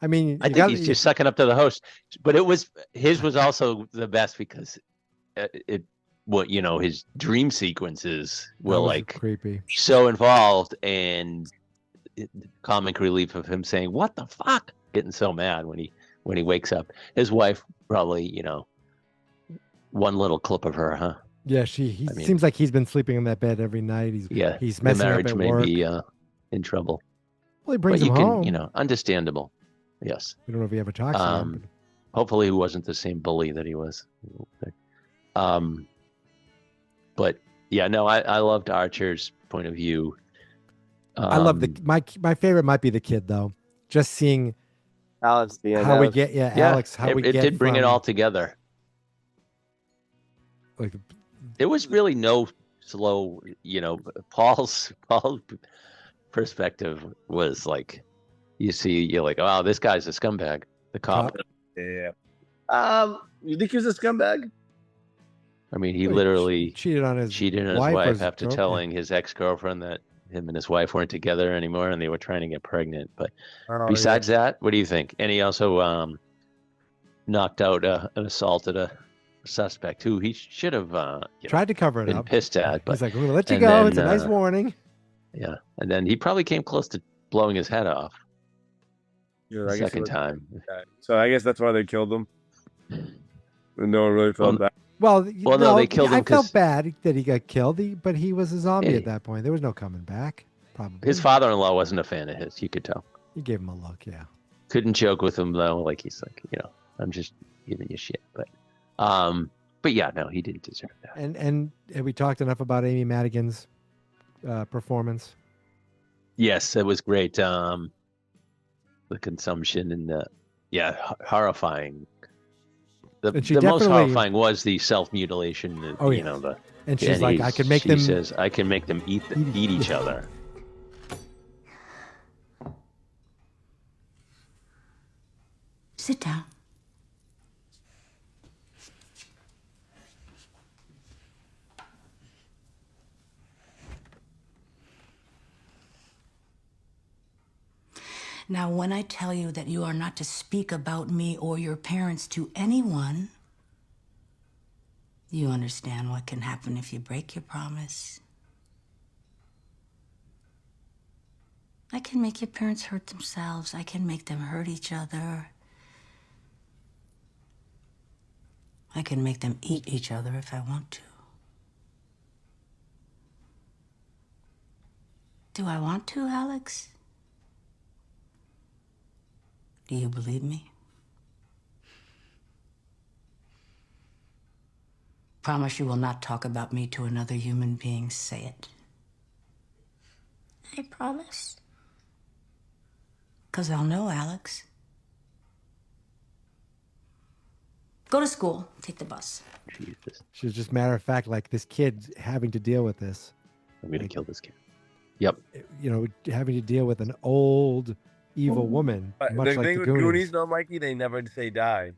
I mean, I think he's just sucking up to the host, but his was also the best because his dream sequences were like creepy, so involved, and comic relief of him saying "What the fuck," getting so mad when he wakes up. His wife probably, one little clip of her, huh? Yeah, seems like he's been sleeping in that bed every night. He's the messing up marriage at may work. be in trouble. Well, he brings but him you home. can, understandable. Yes. We don't know if he ever talks to him. Hopefully, he wasn't the same bully that he was. But yeah, no, I loved Archer's point of view. I love my favorite might be the kid though. Just seeing Alex, how we get Alex. How we it get did bring it from- all together. Like there was really no slow. Paul's perspective was like, you're like, oh, this guy's a scumbag. The cop. Yeah. You think he's a scumbag? I mean, he literally cheated on his wife or his after girlfriend. telling his ex-girlfriend that him and his wife weren't together anymore and they were trying to get pregnant. But besides that, what do you think? And he also knocked out and assaulted a suspect who he should have tried to cover it been up. pissed at. But He's like, "I'm gonna let you and go. then, It's a nice warning." Yeah, and then he probably came close to blowing his head off. Yeah, the second time. Okay. So I guess that's why they killed him. And no one really felt bad. Well, no, they killed him I felt 'cause- bad that he got killed, but he was a zombie Yeah. at that point. There was no coming back. Probably His father-in-law wasn't a fan of his. You could tell. He gave him a look. Yeah. Couldn't joke with him though. Like he's like, I'm just giving you shit. But yeah, no, he didn't deserve that. And have we talked enough about Amy Madigan's performance? Yes, it was great. The consumption and horrifying. And she The most definitely- horrifying was the self-mutilation. Oh, yeah. And she's like, I can make them- She says, I can make them eat each other. Sit down. Now, when I tell you that you are not to speak about me or your parents to anyone, you understand what can happen if you break your promise. I can make your parents hurt themselves. I can make them hurt each other. I can make them eat each other if I want to. Do I want to, Alex? Do you believe me? Promise you will not talk about me to another human being. Say it. I promise. 'Cause I'll know, Alex. Go to school. Take the bus. Jesus. She was just matter of fact, like this kid having to deal with this. I'm gonna kill this kid. Yep. Having to deal with an old, evil woman, But much the like thing the with Goonies. Goonies, though, Mikey, they never say die.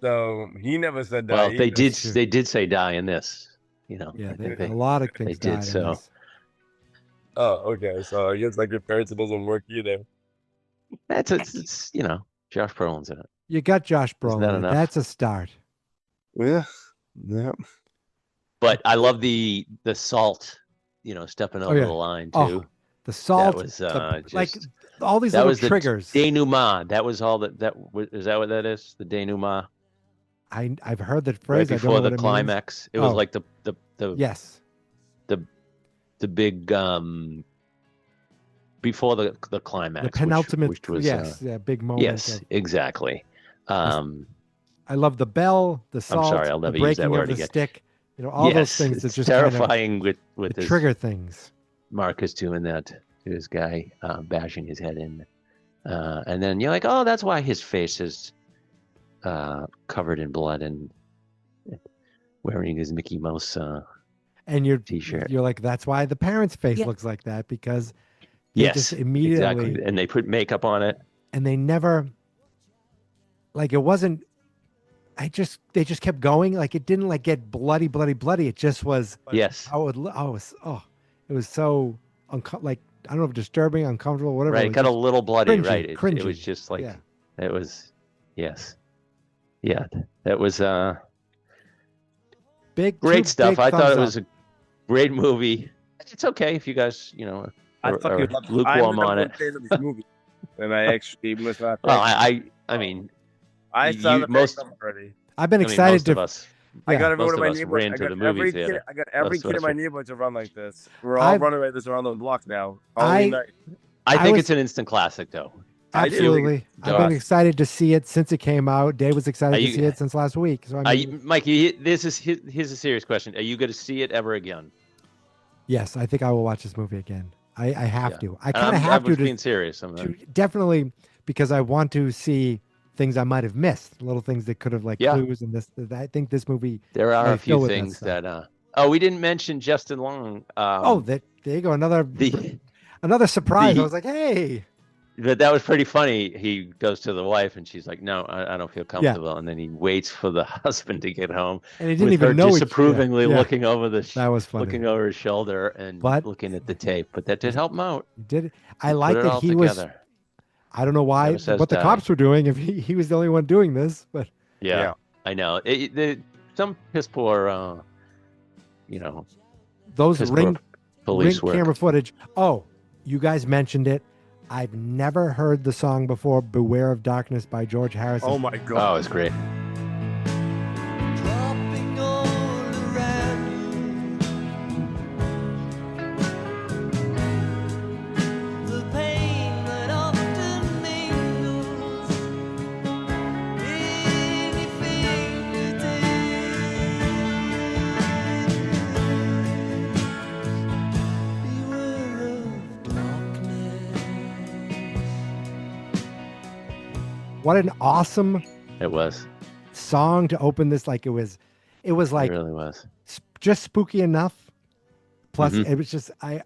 So he never said die. Well, they either. did say die in this. Yeah, I think a lot of they things did died in so. this. Oh, okay. So I guess like your parents, it doesn't work either. It's Josh Brolin's in it. You got Josh Isn't that Brolin. enough? That's a start. Yeah. Yeah. But I love the salt, stepping over yeah. the line Oh, too. the salt, That was like just all these that little was the triggers. denouement. That was all is that what that is? The denouement. I've heard that Right phrase. before I don't know the what climax. It It means. was like the yes, the big before the climax. the penultimate. which was big moment. yes, exactly. I love the bell, the salt, sorry, I'll the never use that breaking word of the again. stick. All those things that it's just terrifying kind with of his trigger things. Marcus doing that to his guy, bashing his head in. And then you're like, oh, that's why his face is covered in blood and wearing his Mickey Mouse And you're t-shirt. You're like, that's why the parents' face Yeah. looks like that, because they just immediately exactly. And they put makeup on it. and they never, like, it wasn't. They just kept going. Like, it didn't like get bloody. It just was. Yes. How it was. It was so like, I don't know if disturbing, uncomfortable, whatever. Right. It got a little bloody. cringy, Right. It cringy. was just like, Yeah. it was, yes. Yeah. That was Big, great two stuff. big I thought thumbs it was up. a great movie. It's okay if you guys, I are fucking love lukewarm on it. this movie, and I actually must not. Well, I mean, I saw you- the most- most already. I've been I mean, excited most to. of us. I got Most everyone in of my us neighborhood. ran I to got the movie every theater. kid. I got every Most of kid in us my were- neighborhood to run like this. We're all running like this around the block now. Halloween night. I think was- it's an instant classic, though. Absolutely. I've been excited to see it since it came out. Dave was excited Are to you- see it since last week. So I mean, Mikey, here's a serious question. Are you going to see it ever again? yes, I think I will watch this movie again. I have Yeah. to. I And kind of I have was to. being serious. Definitely, because I want to see things I might have missed, little things that could have like Yeah. clues. And this, I think this movie. There are may a fill few with things stuff. that. Oh, we didn't mention Justin Long. There you go. Another surprise. I was like, hey. But that was pretty funny. He goes to the wife, and she's like, "No, I don't feel comfortable." And then he waits for the husband to get home, And he didn't with even her know each- disapprovingly yeah. looking over That was funny. looking over his shoulder and But- looking at the tape. But that did help him out. Did it? I He like put it that all he was. together. I don't know why, Never says what the die. cops were doing if he was the only one doing this, but Yeah, I know. Some piss poor, those piss poor ring police work. camera footage. Oh, you guys mentioned it. I've never heard the song before, "Beware of Darkness" by George Harrison. Oh my god! Oh, it's great. Dropping all around you. The pain that often mingles. Anything you do. Beware of darkness. What an awesome It was. song to open this! Like it was like It really was. just spooky enough. Plus, Mhm. it was just I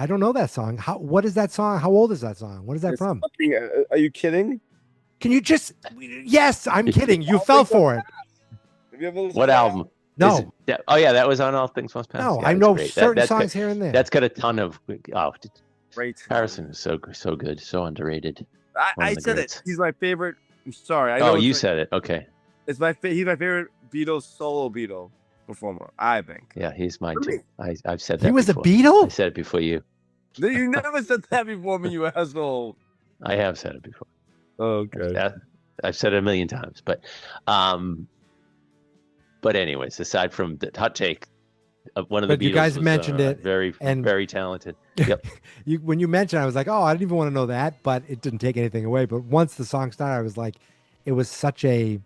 don't know that song. What is that song? How old is that song? What is that It's from? fucking, are you kidding? Can you just? Yes, I'm kidding. You fell for it. Have you ever listened What to that? album? No. Is it- oh yeah, that was on All Things Must Pass. No, Yeah, I it's know great. certain that's songs got, here and there. That's got a ton of. Oh, Great. Harrison is so good, so underrated. One I of the said greats. it. He's my favorite. I'm sorry. I know Oh, it's you like- said it. Okay. He's my favorite Beatles solo Beatle performer. I think. Yeah, he's mine too. I've said He that. was a before. Beatle? I said it before you. You never said that before me, you asshole. I have said it before. Okay. I've said it a million times, but anyways, aside from the hot take, one of the But Beatles you guys was, mentioned it, very and- very talented. Yep. When you mentioned it, I was like, oh, I didn't even want to know that, but it didn't take anything away. But once the song started, I was like, it was such a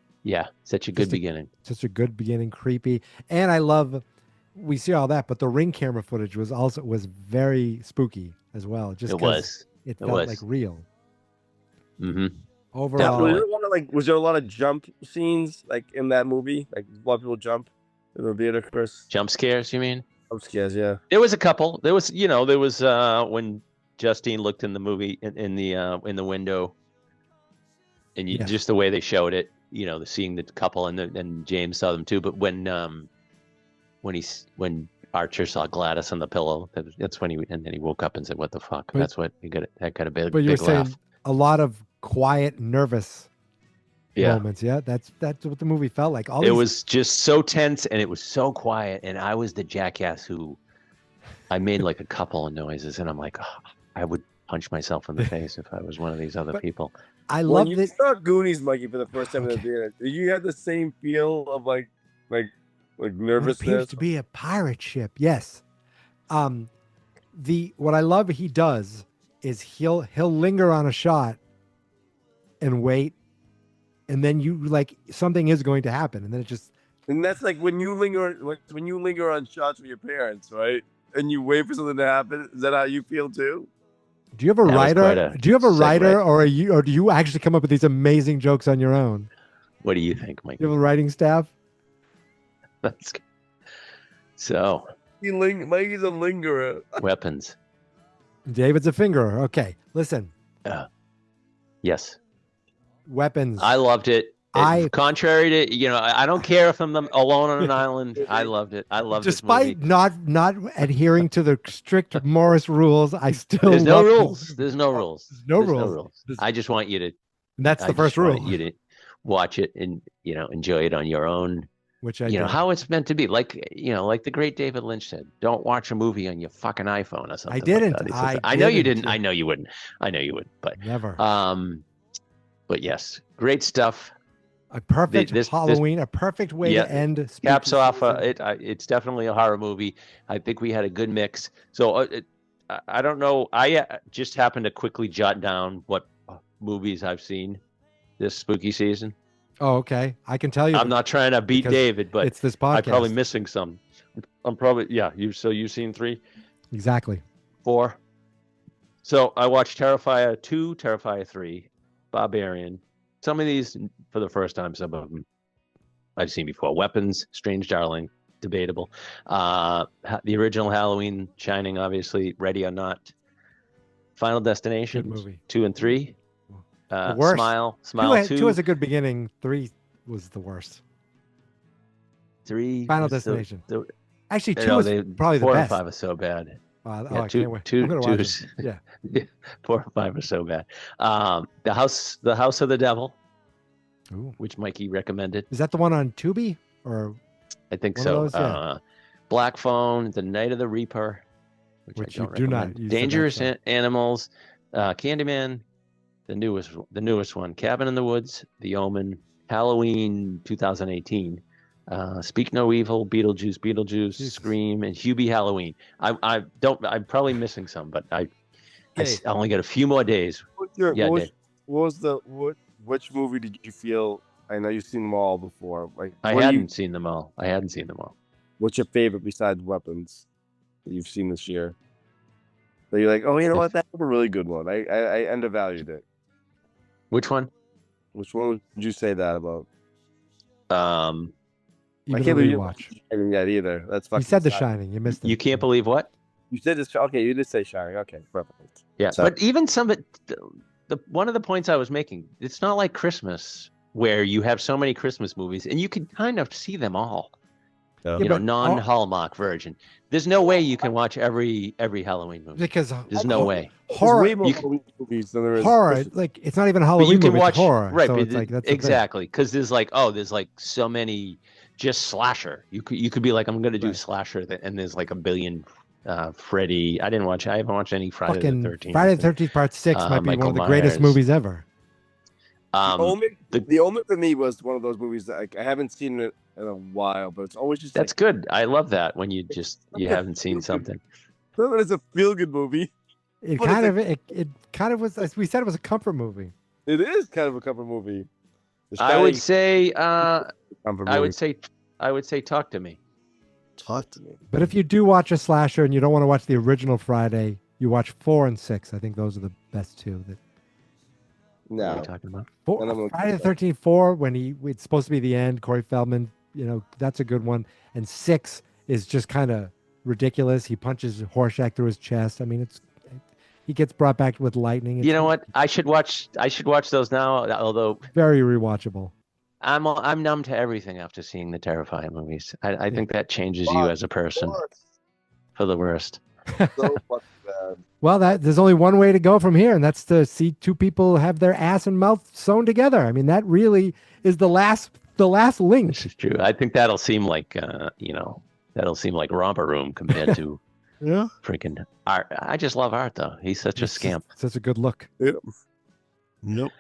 Such a good beginning. Such a good beginning, creepy. And I love we see all that, but the Ring camera footage was very spooky as well. Just It 'cause was. It It felt was. like real. Mm-hmm. Overall, Was there a lot of jump scenes like in that movie? Like a lot of people jump in the theater, Chris? Jump scares, you mean? Jump scares, yeah. There was a couple. There was when Justine looked in the movie in the window, and Yeah. just the way they showed it, seeing the couple and James saw them too. But when Archer saw Gladys on the pillow, that's when he woke up and said, "What the fuck?" But- That's what he got. That got a big, but you were big laugh. saying a lot of quiet, nervous Yeah. moments. Yeah, that's what the movie felt like. It was just so tense and it was so quiet, and I was the jackass who I made like a couple of noises, and I'm like, oh, I would punch myself in the face if I was one of these other people. I When love you that. saw Goonies, Mikey, for the first time in the theater, did you have the same feel of like What appears nervousness? to be a pirate ship. Yes. What I love he does is he'll linger on a shot and wait, and then you like something is going to happen, and then it just And that's like when you linger on shots with your parents, right? And you wait for something to happen. Is that how you feel too? Do you have a That was quite writer? a Do you have a writer, segue. or do you actually come up with these amazing jokes on your own? What do you think, Mike? Do you have a writing staff? That's good. So Mikey's a lingerer. weapons. David's a fingerer. Okay, listen. Yes. Weapons. I loved it. Contrary to I don't care if I'm alone on an island. I loved it. I loved Despite this movie. not adhering to the strict Morris rules, I still There's no love this rules. movie. There's no rules. There's no rules. I just want you to. That's the first want rule. You to watch it and enjoy it on your own. Which I know did. how it's meant to be. Like the great David Lynch said, don't watch a movie on your fucking iPhone or something. I didn't. Like that. He says, I know you didn't. didn't. I know you wouldn't. I know you wouldn't. But Never. But yes, great stuff. A perfect Halloween, a perfect way to end. Spooky Caps off. season. It's definitely a horror movie. I think we had a good mix. So I don't know. I just happened to quickly jot down what movies I've seen this spooky season. Oh, okay. I can tell you. I'm not trying to beat because David, but it's this podcast. I'm probably missing some. I'm probably you've seen 3, Exactly. 4. So I watched Terrifier 2, Terrifier 3, Barbarian. Some of these for the first time. Some of them I've seen before. Weapons, Strange Darling, debatable. The original Halloween, Shining, obviously. Ready or Not. Final Destination, Good movie. 2 and 3. The worst. Smile 2. 2 was a good beginning. 3 was the worst. 3. Final was Destination. Actually, 2 No, was probably the 4 best. and 5 are so bad. I Yeah, can't wait. two I'm gonna watch is- them. Yeah. 4 and 5 are so bad. The House of the Devil, Ooh. which Mikey recommended. Is that the one on Tubi or? I think One of so. those, yeah. Black Phone, The Night of the Reaper, Which I you don't do not recommend. use the Dangerous next Animals, Candyman, the newest one, Cabin in the Woods, The Omen, Halloween 2018, Speak No Evil, Beetlejuice, Scream, and Hubie Halloween. I'm probably missing some, but I only got a few more days. Dave. Which movie did you feel? I know you've seen them all before. Like I hadn't seen them all. What's your favorite besides Weapons that you've seen this year? So you're like, oh, you know what? That's a really good one. I undervalued it. Which one? Which one would you say that about? Even I can't a believe you rewatch. watched Shining yet either. That's fucking. You said The sad. Shining. You missed it. You can't believe what? You said this. Okay, you did say Shining. Okay, perfect. Yeah, So- but even some of it, one of the points I was making, it's not like Christmas where you have so many Christmas movies and you can kind of see them all. Yeah. Yeah, but Non-Hallmark version. There's no way you can watch every Halloween movie. Because There's no way. horror, There's way more Halloween movies than there is. horror, like it's not even a But Halloween you can movie. watch It's horror, right? So but it's like that's the thing. exactly because there's like so many just slasher. You could be like I'm gonna do slasher, and there's like a billion. Freddy. I haven't watched any Friday Fucking the 13th. Friday the 13th Part 6 might be Michael one of the greatest Myers. movies ever. The Omen for me was one of those movies that I haven't seen it in a while, but it's always just That's good. I love that when you haven't seen something. It's a feel good movie. It But kind it's of it kind of was, as we said, it was a comfort movie. It is kind of a comfort movie. The I would Shining- say comfort I movie. would say talk to me. Talk to me. But if you do watch a slasher and you don't want to watch the original Friday, you watch 4 and 6. I think those are the best two. What are No. you talking about? And I'm Friday the 13th 4 when it's supposed to be the end. Corey Feldman, that's a good one. And 6 is just kind of ridiculous. He punches Horshack through his chest. I mean, he gets brought back with lightning. You know what? I should watch those now. Although Very rewatchable. I'm numb to everything after seeing the Terrifier movies. I think that changes you as a person for the worst. So fucking bad. Well, there's only one way to go from here, and that's to see two people have their ass and mouth sewn together. I mean, that really is the last link. This is true. I think that'll seem like Romper Room compared to Yeah. freaking Art. I just love Art though. He's such a scamp. Such a good look. Yep. Yep.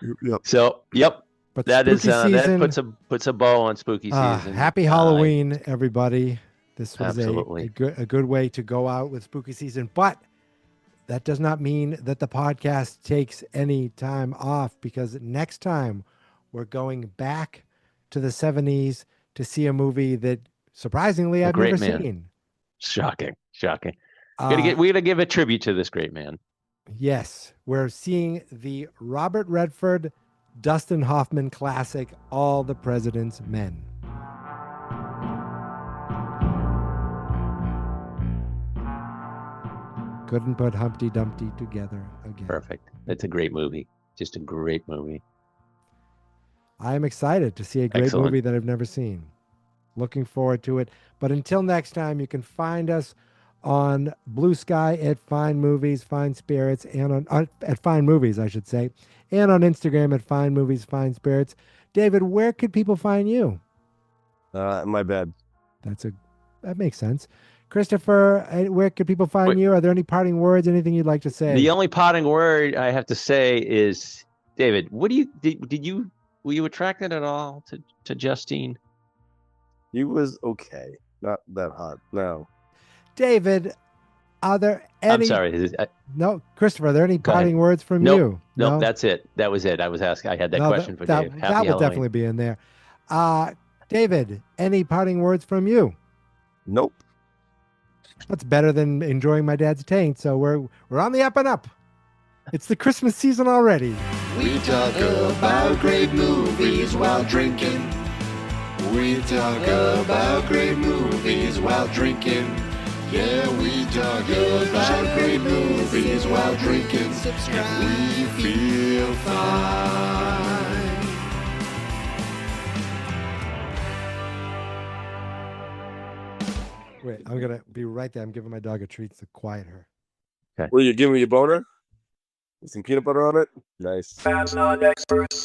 So, yep. But That is spooky season, that puts a bow on spooky season. Happy Halloween, everybody. This was a Absolutely. good way to go out with spooky season, but that does not mean that the podcast takes any time off, because next time we're going back to the 70s to see a movie that surprisingly A I've great never man. seen. Shocking. Uh, We gotta give a tribute to this great man. Yes, we're seeing the Robert Redford, Dustin Hoffman classic, All the President's Men. Couldn't put Humpty Dumpty together again. Perfect. It's a great movie. Just a great movie. I'm excited to see a great Excellent. movie that I've never seen. Looking forward to it. But until next time, you can find us on Blue Sky at Fine Movies, Fine Spirits, and at Fine Movies, I should say, and on Instagram at Fine Movies, Fine Spirits. David, where could people find you? My bed. That makes sense. Christopher, where could people find you? Are there any parting words? Anything you'd like to say? The only parting word I have to say is, David, what do you were you attracted at all to Justine? He was okay. Not that hot. No. David, are there any... I'm sorry. No, Christopher, are there any Go ahead. parting words from Nope. you? Nope, No? that's it. That was it. I was asking. I had that No, question for Dave. Happy that will Halloween. definitely be in there. David, any parting words from you? Nope. That's better than enjoying my dad's taint. So we're on the up and up. It's the Christmas season already. We talk about great movies while drinking. We talk about great movies while drinking. Yeah, we talk about great movies while drinking. And we feel fine. Wait, I'm going to be right there. I'm giving my dog a treat to quiet her. Okay. Will you give me a boner? With some peanut butter on it? Nice. Fat Not Experts.